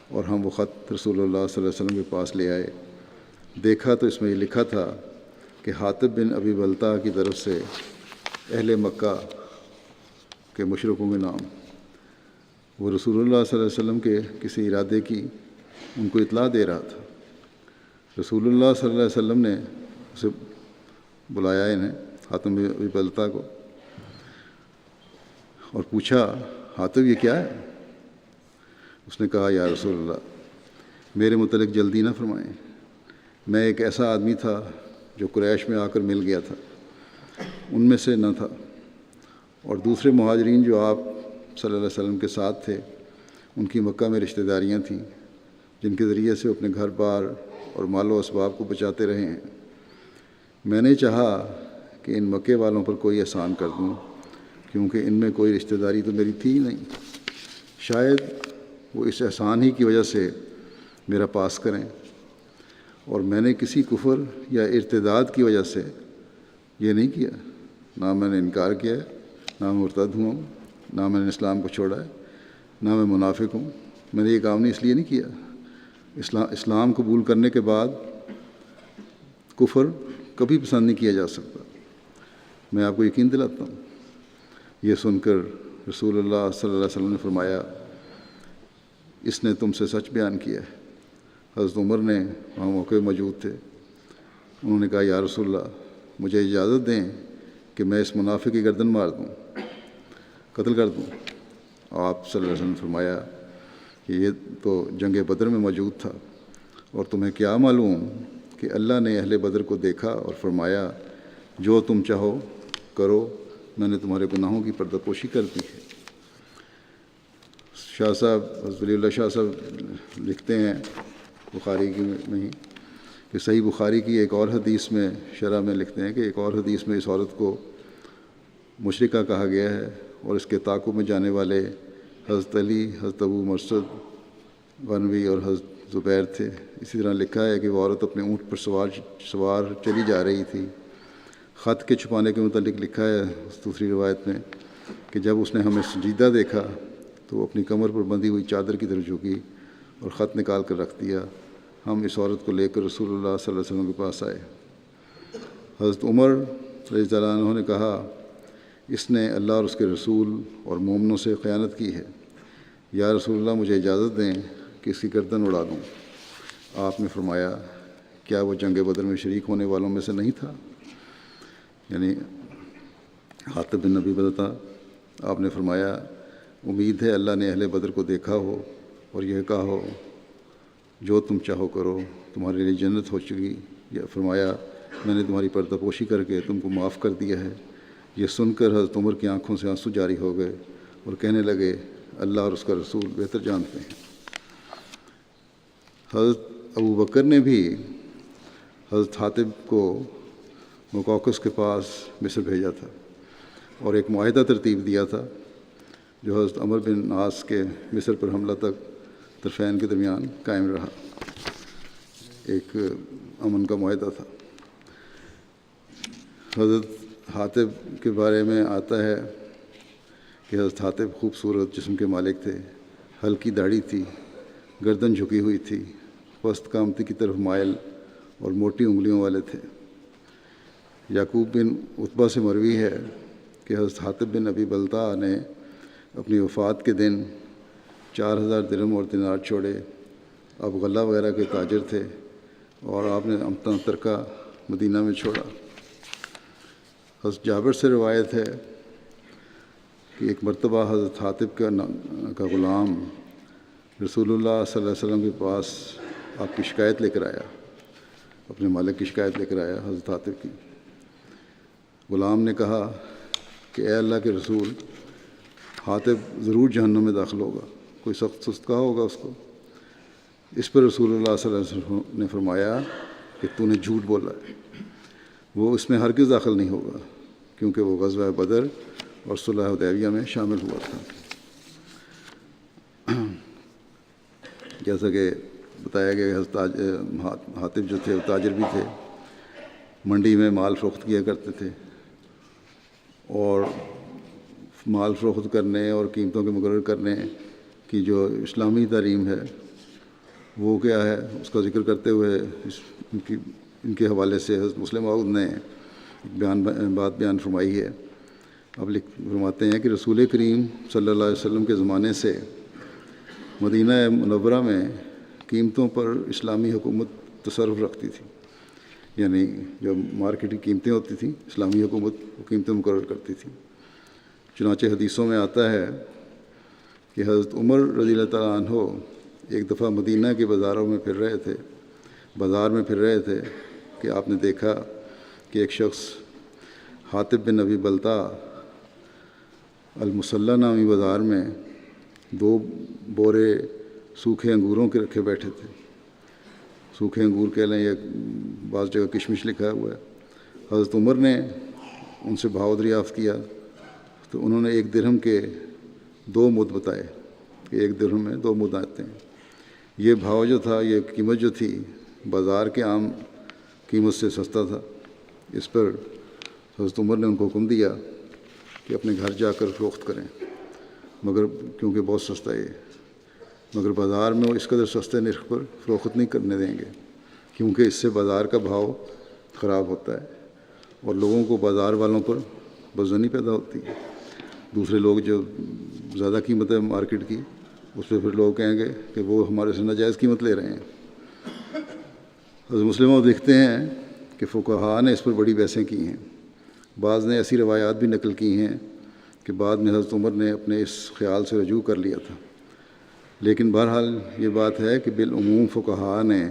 اور ہم وہ خط رسول اللہ صلی اللہ علیہ وسلم کے پاس لے آئے۔ دیکھا تو اس میں یہ لکھا تھا کہ حاطب بن ابی بلتع کی طرف سے اہل مکہ کے مشرکوں کے نام۔ وہ رسول اللہ صلی اللہ علیہ وسلم کے کسی ارادے کی ان کو اطلاع دے رہا تھا۔ رسول اللہ صلی اللہ علیہ وسلم نے اسے بلایا، انہیں حاطب بن ابی بلتع کو، اور پوچھا حاطب یہ کیا ہے؟ اس نے کہا یا رسول اللہ میرے متعلق جلدی نہ فرمائیں، میں ایک ایسا آدمی تھا جو قریش میں آ کر مل گیا تھا، ان میں سے نہ تھا، اور دوسرے مہاجرین جو آپ صلی اللہ علیہ وسلم کے ساتھ تھے ان کی مکہ میں رشتہ داریاں تھیں جن کے ذریعے سے اپنے گھر بار اور مال و اسباب کو بچاتے رہے ہیں۔ میں نے چاہا کہ ان مکے والوں پر کوئی احسان کر دوں، کیونکہ ان میں کوئی رشتہ داری تو میری تھی ہی نہیں، شاید وہ اس احسان ہی کی وجہ سے میرا پاس کریں، اور میں نے کسی کفر یا ارتداد کی وجہ سے یہ نہیں کیا، نہ میں نے انکار کیا ہے، نہ میں مرتد ہوا ہوں، نہ میں نے اسلام کو چھوڑا ہے، نہ میں منافق ہوں۔ میں نے یہ کام اس لیے نہیں کیا۔ اسلام قبول کرنے کے بعد کفر کبھی پسند نہیں کیا جا سکتا، میں آپ کو یقین دلاتا ہوں۔ یہ سن کر رسول اللہ صلی اللہ علیہ وسلم نے فرمایا اس نے تم سے سچ بیان کیا ہے۔ حضرت عمر نے وہاں موقع موجود تھے، انہوں نے کہا یا رسول اللہ مجھے اجازت دیں کہ میں اس منافق کی گردن مار دوں، قتل کر دوں۔ آپ صلی اللہ علیہ وسلم نے فرمایا کہ یہ تو جنگ بدر میں موجود تھا، اور تمہیں کیا معلوم کہ اللہ نے اہل بدر کو دیکھا اور فرمایا جو تم چاہو کرو، میں نے تمہارے گناہوں کی پردہ پوشی کر دی ہے۔ شاہ صاحب حضرت ولی اللہ شاہ صاحب لکھتے ہیں بخاری کی میں ہی کہ صحیح بخاری کی ایک اور حدیث میں شرح میں لکھتے ہیں کہ ایک اور حدیث میں اس عورت کو مشرکہ کہا گیا ہے، اور اس کے تعاقب میں جانے والے حضرت علی، حضرت ابو مرثد غنوی اور حضرت زبیر تھے۔ اسی طرح لکھا ہے کہ وہ عورت اپنے اونٹ پر سوار چلی جا رہی تھی۔ خط کے چھپانے کے متعلق لکھا ہے دوسری روایت میں کہ جب اس نے ہمیں سجیدہ دیکھا تو وہ اپنی کمر پر بندھی ہوئی چادر کی طرف جھکی اور خط نکال کر رکھ دیا۔ ہم اس عورت کو لے کر رسول اللہ صلی اللہ علیہ وسلم کے پاس آئے۔ حضرت عمر رضی اللہ عنہ نے کہا اس نے اللہ اور اس کے رسول اور مومنوں سے خیانت کی ہے، یا رسول اللہ مجھے اجازت دیں کہ اس کی گردن اڑا دوں۔ آپ نے فرمایا کیا وہ جنگ بدر میں شریک ہونے والوں میں سے نہیں تھا، یعنی حاطب بن ابی بلتع۔ آپ نے فرمایا امید ہے اللہ نے اہل بدر کو دیکھا ہو اور یہ کہا ہو جو تم چاہو کرو، تمہارے لیے جنت ہو چکی، یا فرمایا میں نے تمہاری پردہ پوشی کر کے تم کو معاف کر دیا ہے۔ یہ سن کر حضرت عمر کی آنکھوں سے آنسو جاری ہو گئے اور کہنے لگے اللہ اور اس کا رسول بہتر جانتے ہیں۔ حضرت ابو بکر نے بھی حضرت حاطب کو مقوقس کے پاس مصر بھیجا تھا اور ایک معاہدہ ترتیب دیا تھا جو حضرت عمر بن عاص کے مصر پر حملہ تک طرفین کے درمیان قائم رہا، ایک امن کا معاہدہ تھا۔ حضرت حاطب کے بارے میں آتا ہے کہ حضرت حاطب خوبصورت جسم کے مالک تھے، ہلکی داڑھی تھی، گردن جھکی ہوئی تھی، پست کامتی کی طرف مائل اور موٹی انگلیوں والے تھے۔ یعقوب بن عتبہ سے مروی ہے کہ حضرت حاطب بن ابی بلتع نے اپنی وفات کے دن 4000 درہم اور دینار چھوڑے. آپ غلہ وغیرہ کے تاجر تھے اور آپ نے اپنا ترکہ مدینہ میں چھوڑا. حضرت جابر سے روایت ہے کہ ایک مرتبہ حضرت حاطب کا غلام رسول اللہ صلی اللہ علیہ وسلم کے پاس آپ کی شکایت لے کر آیا، اپنے مالک کی شکایت لے کر آیا حضرت حاطب کی. غلام نے کہا کہ اے اللہ کے رسول، حاطب ضرور جہنم میں داخل ہوگا، کوئی سخت سست کہا ہوگا اس کو. اس پر رسول اللہ صلی اللہ علیہ وسلم نے فرمایا کہ تو نے جھوٹ بولا ہے، وہ اس میں ہرگز داخل نہیں ہوگا، کیونکہ وہ غزوہ بدر اور صلح حدیبیہ میں شامل ہوا تھا. جیسا کہ بتایا گیا کہ حضرت حاطب جو تھے وہ تاجر بھی تھے، منڈی میں مال فروخت کیا کرتے تھے، اور مال فروخت کرنے اور قیمتوں کے مقرر کرنے کی جو اسلامی تعلیم ہے وہ کیا ہے، اس کا ذکر کرتے ہوئے ان کے حوالے سے حضرت مسلم موعود نے بات بیان فرمائی ہے. اب فرماتے ہیں کہ رسول کریم صلی اللہ علیہ وسلم کے زمانے سے مدینہ منورہ میں قیمتوں پر اسلامی حکومت تصرف رکھتی تھی، یعنی جو مارکیٹ کی قیمتیں ہوتی تھیں اسلامی حکومت وہ قیمتیں مقرر کرتی تھی. چنانچہ حدیثوں میں آتا ہے کہ حضرت عمر رضی اللہ تعالیٰ عنہ ایک دفعہ مدینہ کے بازار میں پھر رہے تھے کہ آپ نے دیکھا کہ ایک شخص حاطب بن ابی بلتع المصلہ نامی بازار میں 2 بورے سوکھے انگوروں کے رکھے بیٹھے تھے. سوکھے انگور کہہ لیں یا بعض جگہ کشمش لکھا ہوا ہے. حضرت عمر نے ان سے بھاؤ دریافت کیا تو انہوں نے 1 درہم کے 2 مد بتائے کہ 1 درہم میں 2 مد آتے ہیں. یہ بھاؤ جو تھا، یہ قیمت جو تھی بازار کے عام قیمت سے سستا تھا. اس پر حضرت عمر نے ان کو حکم دیا کہ اپنے گھر جا کر فروخت کریں، مگر کیونکہ بہت سستا ہے، مگر بازار میں وہ اس قدر سستے نرخ پر فروخت نہیں کرنے دیں گے، کیونکہ اس سے بازار کا بھاؤ خراب ہوتا ہے اور لوگوں کو بازار والوں پر بدظنی پیدا ہوتی ہے. دوسرے لوگ جو زیادہ قیمت ہے مارکیٹ کی، اس پہ پھر لوگ کہیں گے کہ وہ ہمارے سے ناجائز قیمت لے رہے ہیں. حضرت مسلم لکھتے ہیں کہ فقہاء نے اس پر بڑی بحثیں کی ہیں. بعض نے ایسی روایات بھی نقل کی ہیں کہ بعد میں حضرت عمر نے اپنے اس خیال سے رجوع کر لیا تھا. لیکن بہرحال یہ بات ہے کہ بالعموم فقہاء نے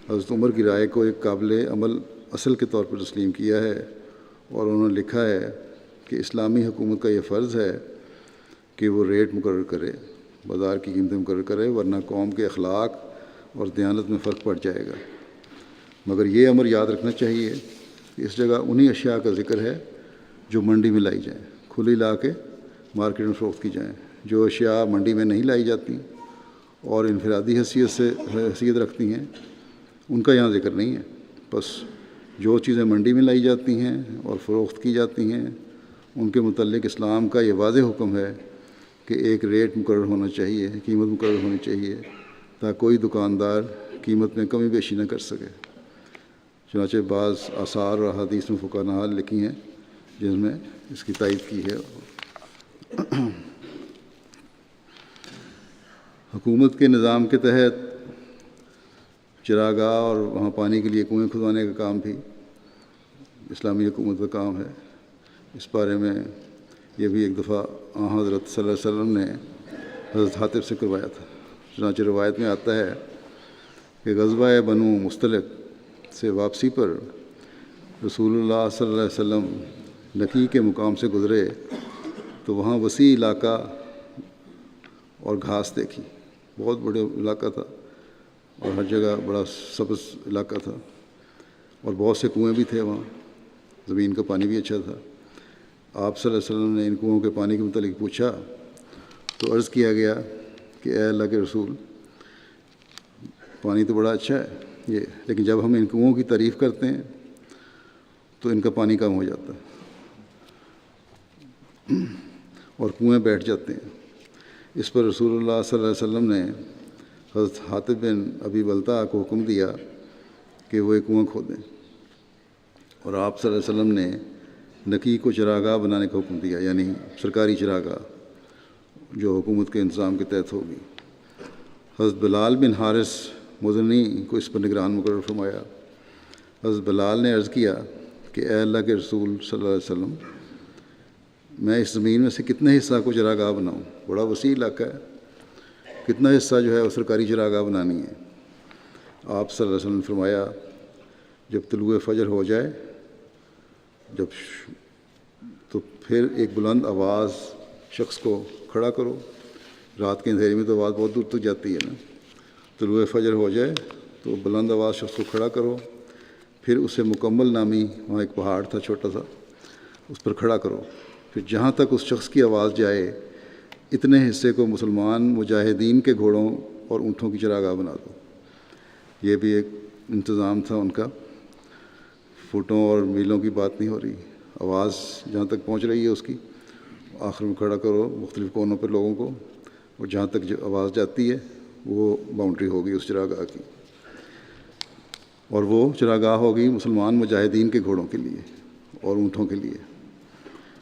حضرت عمر کی رائے کو ایک قابل عمل اصل کے طور پر تسلیم کیا ہے، اور انہوں نے لکھا ہے کہ اسلامی حکومت کا یہ فرض ہے کہ وہ ریٹ مقرر کرے، بازار کی قیمتیں مقرر کرے، ورنہ قوم کے اخلاق اور دیانت میں فرق پڑ جائے گا. مگر یہ امر یاد رکھنا چاہیے کہ اس جگہ انہی اشیاء کا ذکر ہے جو منڈی میں لائی جائیں، کھلی لا کے مارکیٹ میں فروخت کی جائیں. جو اشیاء منڈی میں نہیں لائی جاتی اور انفرادی حیثیت رکھتی ہیں ان کا یہاں ذکر نہیں ہے. بس جو چیزیں منڈی میں لائی جاتی ہیں اور فروخت کی جاتی ہیں ان کے متعلق اسلام کا یہ واضح حکم ہے کہ ایک ریٹ مقرر ہونا چاہیے، قیمت مقرر ہونی چاہیے، تاکہ کوئی دکاندار قیمت میں کمی بیشی نہ کر سکے. چنانچہ بعض آثار اور احادیث میں فقہاء لکھی ہیں جس میں اس کی تائید کی ہے. حکومت کے نظام کے تحت چراگاہ اور وہاں پانی کے لیے کنویں کھدوانے کا کام بھی اسلامی حکومت کا کام ہے. اس بارے میں یہ بھی ایک دفعہ حضرت صلی اللہ علیہ وسلم نے حضرت حاطب سے کروایا تھا. چنانچہ روایت میں آتا ہے کہ غزوہ بنو مستلق سے واپسی پر رسول اللہ صلی اللہ علیہ وسلم نکی کے مقام سے گزرے تو وہاں وسیع علاقہ اور گھاس دیکھی. بہت بڑا علاقہ تھا اور ہر جگہ بڑا سبز علاقہ تھا اور بہت سے کنویں بھی تھے وہاں، زمین کا پانی بھی اچھا تھا. آپ صلی اللہ علیہ وسلم نے ان کنوؤں کے پانی کے متعلق پوچھا تو عرض کیا گیا کہ اے اللہ کے رسول، پانی تو بڑا اچھا ہے یہ، لیکن جب ہم ان کنوؤں کی تعریف کرتے ہیں تو ان کا پانی کم ہو جاتا ہے اور کنویں بیٹھ جاتے ہیں. اس پر رسول اللہ صلی اللہ علیہ وسلم نے حضرت حاطب بن ابی بلتع کو حکم دیا کہ وہ ایک کنواں کھودیں، اور آپ صلی اللہ علیہ وسلم نے نکی کو چراگاہ بنانے کا حکم دیا، یعنی سرکاری چراگاہ جو حکومت کے انتظام کے تحت ہوگی۔ حضرت بلال بن حارث مدنی کو اس پر نگران مقرر فرمایا۔ حضرت بلال نے عرض کیا کہ اے اللہ کے رسول صلی اللہ علیہ وسلم، میں اس زمین میں سے کتنے حصہ کو چراگاہ بناؤں؟ بڑا وسیع علاقہ ہے، کتنا حصہ جو ہے وہ سرکاری چراگاہ بنانی ہے؟ آپ صلی اللہ علیہ وسلم نے فرمایا، جب طلوع فجر ہو جائے تو پھر ایک بلند آواز شخص کو کھڑا کرو۔ رات کے اندھیرے میں تو آواز بہت دور تک جاتی ہے نا، طلوع فجر ہو جائے تو بلند آواز شخص کو کھڑا کرو، پھر اسے مکمل نامی، وہاں ایک پہاڑ تھا چھوٹا سا، اس پر کھڑا کرو، پھر جہاں تک اس شخص کی آواز جائے اتنے حصے کو مسلمان مجاہدین کے گھوڑوں اور اونٹوں کی چراگاہ بنا دو۔ یہ بھی ایک انتظام تھا ان کا، فٹوں اور میلوں کی بات نہیں ہو رہی، آواز جہاں تک پہنچ رہی ہے اس کی آخر میں کھڑا کرو مختلف کونوں پر لوگوں کو، اور جہاں تک جو آواز جاتی ہے وہ باؤنڈری ہوگی اس چراگاہ کی، اور وہ چراگاہ ہوگی مسلمان مجاہدین کے گھوڑوں کے لیے اور اونٹوں کے لیے،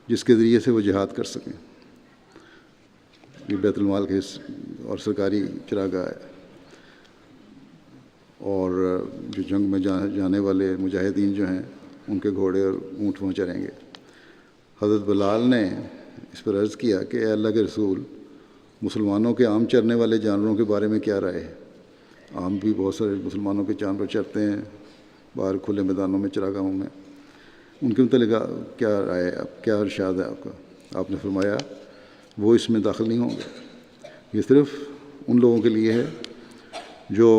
جس کے ذریعے سے وہ جہاد کر سکیں۔ یہ بیت المال کے اور سرکاری چراگاہ ہے، اور جو جنگ میں جانے والے مجاہدین جو ہیں ان کے گھوڑے اور اونٹ وہاں چریں گے۔ حضرت بلال نے اس پر عرض کیا کہ اے اللہ کے رسول، مسلمانوں کے عام چرنے والے جانوروں کے بارے میں کیا رائے ہے؟ عام بھی بہت سارے مسلمانوں کے جانور چرتے ہیں باہر کھلے میدانوں میں، چراگاہوں میں، ان کے متعلق کیا رائے ہے، کیا ارشاد ہے آپ کا؟ آپ نے فرمایا وہ اس میں داخل نہیں ہوں گے، یہ صرف ان لوگوں کے لیے ہے جو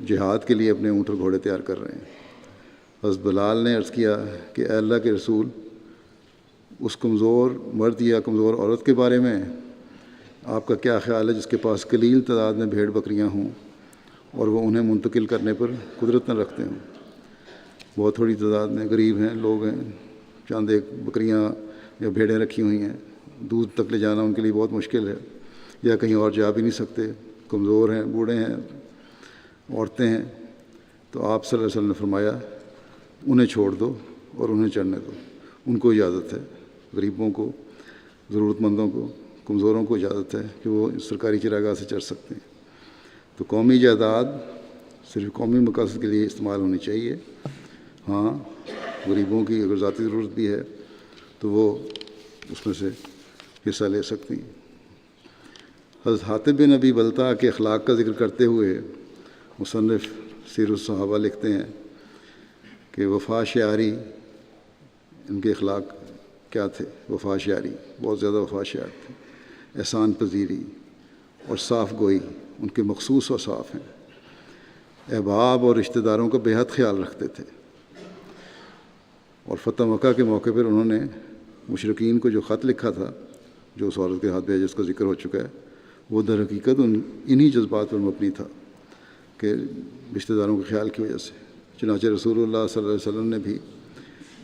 جہاد کے لیے اپنے اونٹ اور گھوڑے تیار کر رہے ہیں۔ حضرت بلال نے عرض کیا کہ اے اللہ کے رسول، اس کمزور مرد یا کمزور عورت کے بارے میں آپ کا کیا خیال ہے جس کے پاس قلیل تعداد میں بھیڑ بکریاں ہوں اور وہ انہیں منتقل کرنے پر قدرت نہ رکھتے ہوں؟ بہت تھوڑی تعداد میں غریب ہیں، لوگ ہیں، چند ایک بکریاں یا بھیڑیں رکھی ہوئی ہیں، دودھ تک لے جانا ان کے لیے بہت مشکل ہے، یا کہیں اور جا بھی نہیں سکتے، کمزور ہیں، بوڑھے ہیں، عورتیں ہیں۔ تو آپ صلی اللہ علیہ وسلم نے فرمایا انہیں چھوڑ دو اور انہیں چڑھنے دو، ان کو اجازت ہے، غریبوں کو، ضرورت مندوں کو، کمزوروں کو اجازت ہے کہ وہ سرکاری چراگاہ سے چڑھ سکتے ہیں۔ تو قومی جائیداد صرف قومی مقاصد کے لیے استعمال ہونی چاہیے، ہاں غریبوں کی اگر ذاتی ضرورت بھی ہے تو وہ اس میں سے حصہ لے سکتی ہیں۔ حضرت حاتب بن ابی بلتع کے اخلاق کا ذکر کرتے ہوئے مصنف سیر الصحابہ لکھتے ہیں کہ وفا شعاری، ان کے اخلاق کیا تھے؟ وفا شعاری، بہت زیادہ وفا شعار تھے، احسان پذیری اور صاف گوئی ان کے مخصوص اوصاف ہیں۔ احباب اور رشتہ داروں کا بے حد خیال رکھتے تھے، اور فتح مکہ کے موقع پر انہوں نے مشرکین کو جو خط لکھا تھا، جو اس عورت کے ہاتھ بھیجا جس کا ذکر ہو چکا ہے، وہ در حقیقت انہی جذبات پر مبنی تھا کہ رشتہ داروں کے خیال کی وجہ سے۔ چنانچہ رسول اللہ صلی اللہ علیہ وسلم نے بھی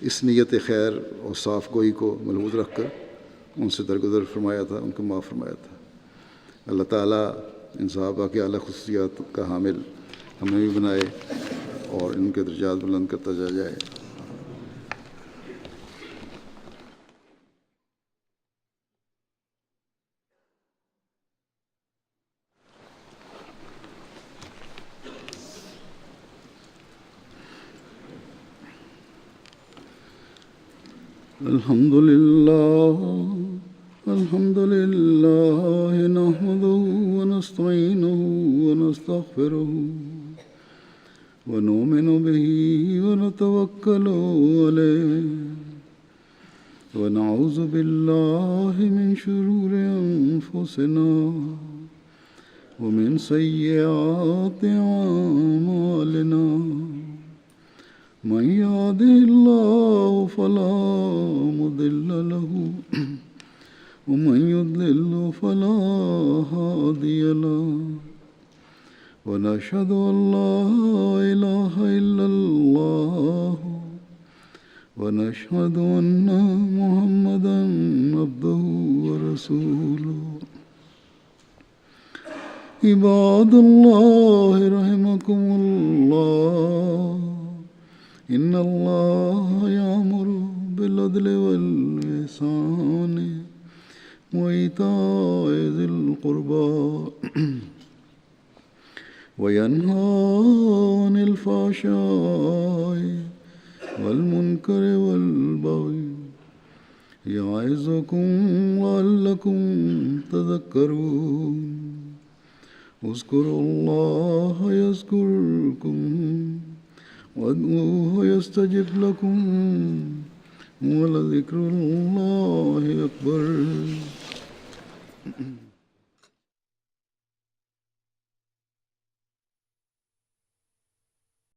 اس نیت خیر اور صاف گوئی کو ملحوظ رکھ کر ان سے درگزر فرمایا تھا، ان کو معاف فرمایا تھا۔ اللہ تعالیٰ ان صحابہ کے اعلیٰ خصوصیات کا حامل ہمیں بھی بنائے اور ان کے درجات بلند کرتا جائے۔ الحمد لله نحمده ونستعينه ونستغفره ونؤمن به ونتوكل عليه ونعوذ بالله من شرور أنفسنا ومن سيئات أعمالنا، من يهده الله فلا مضل له ومن يضلل فلا هادي له، ونشهد أن لا إله إلا الله ونشهد أن محمدا عبده ورسوله۔ عباد الله رحمكم الله، إن الله يأمر بالعدل والإحسان وإيتاء ذي القربى وينهى عن الفحشاء والمنكر والبغي يعظكم لعلكم تذكرون اذكروا الله يذكركم وادعوه يستجب لكم ولذكر الله أكبر